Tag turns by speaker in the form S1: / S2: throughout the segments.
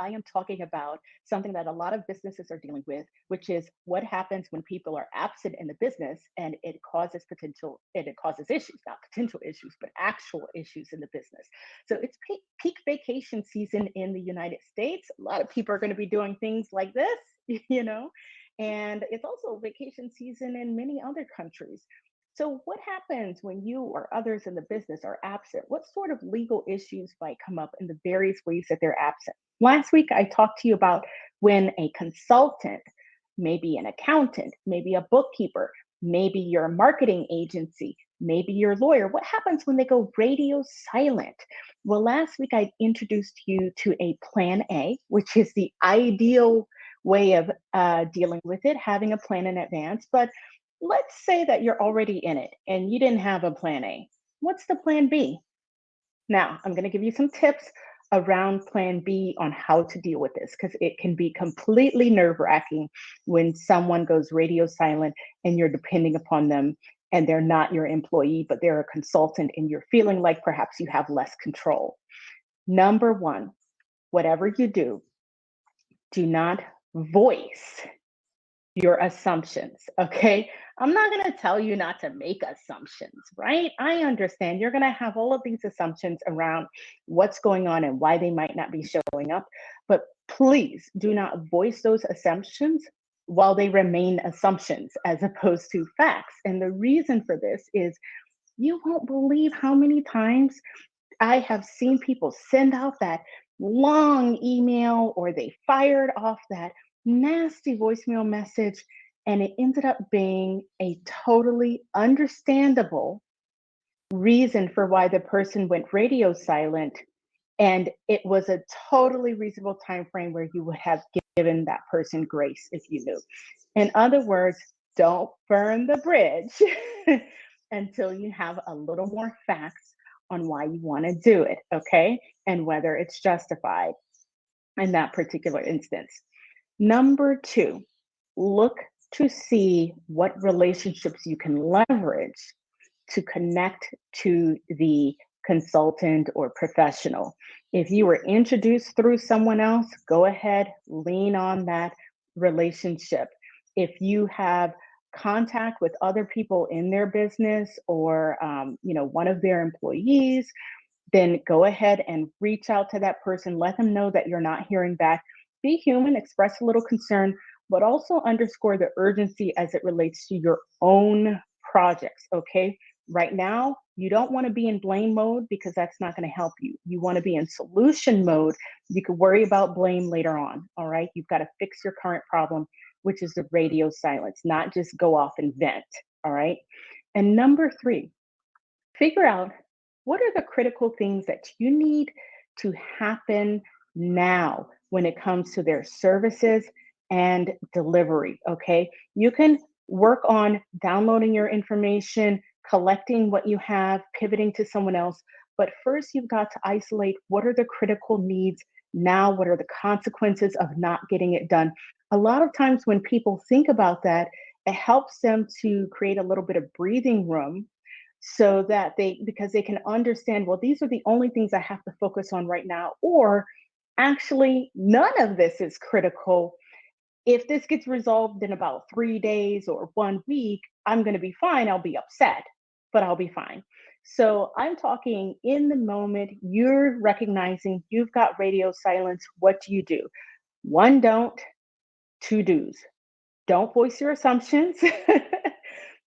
S1: I am talking about something that a lot of businesses are dealing with, which is what happens when people are absent in the business and it causes issues, not potential issues, but actual issues in the business. So it's peak vacation season in the United States. A lot of people are going to be doing things like this, you know, and it's also vacation season in many other countries. So, what happens when you or others in the business are absent? What sort of legal issues might come up in the various ways that they're absent? Last week, I talked to you about when a consultant, maybe an accountant, maybe a bookkeeper, maybe your marketing agency, maybe your lawyer, what happens when they go radio silent? Well, last week, I introduced you to a plan A, which is the ideal way of dealing with it, having a plan in advance. But let's say that you're already in it and you didn't have a plan A. What's the plan B? Now, I'm going to give you some tips around plan B on how to deal with this because it can be completely nerve wracking when someone goes radio silent and you're depending upon them and they're not your employee, but they're a consultant and you're feeling like perhaps you have less control. Number one, whatever you do not voice your assumptions, okay? I'm not going to tell you not to make assumptions, right? I understand you're going to have all of these assumptions around what's going on and why they might not be showing up, but please do not voice those assumptions while they remain assumptions as opposed to facts. And the reason for this is you won't believe how many times I have seen people send out that long email or they fired off that nasty voicemail message, and it ended up being a totally understandable reason for why the person went radio silent. And it was a totally reasonable time frame where you would have given that person grace if you knew. In other words, don't burn the bridge until you have a little more facts on why you want to do it, okay? And whether it's justified in that particular instance. Number two, look to see what relationships you can leverage to connect to the consultant or professional. If you were introduced through someone else, go ahead, lean on that relationship. If you have contact with other people in their business or one of their employees, then go ahead and reach out to that person. Let them know that you're not hearing back. Be human, express a little concern, but also underscore the urgency as it relates to your own projects. Okay. Right now, you don't want to be in blame mode because that's not going to help you. You want to be in solution mode. You can worry about blame later on. All right. You've got to fix your current problem, which is the radio silence, not just go off and vent. All right. And number three, figure out what are the critical things that you need to happen now when it comes to their services and delivery. Okay. You can work on downloading your information, collecting what you have, pivoting to someone else. But first, you've got to isolate what are the critical needs now, what are the consequences of not getting it done. A lot of times, when people think about that, it helps them to create a little bit of breathing room so that because they can understand, well, these are the only things I have to focus on right now, or actually, none of this is critical. If this gets resolved in about 3 days or 1 week, I'm going to be fine. I'll be upset, but I'll be fine. So I'm talking in the moment, you're recognizing you've got radio silence. What do? One, don't, two do's. Don't voice your assumptions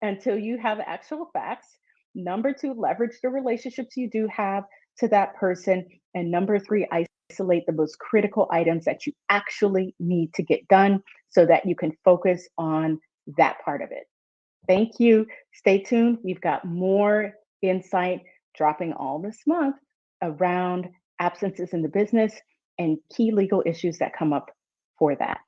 S1: until you have actual facts. Number two, leverage the relationships you do have to that person. And number three, isolate the most critical items that you actually need to get done so that you can focus on that part of it. Thank you. Stay tuned. We've got more insight dropping all this month around absences in the business and key legal issues that come up for that.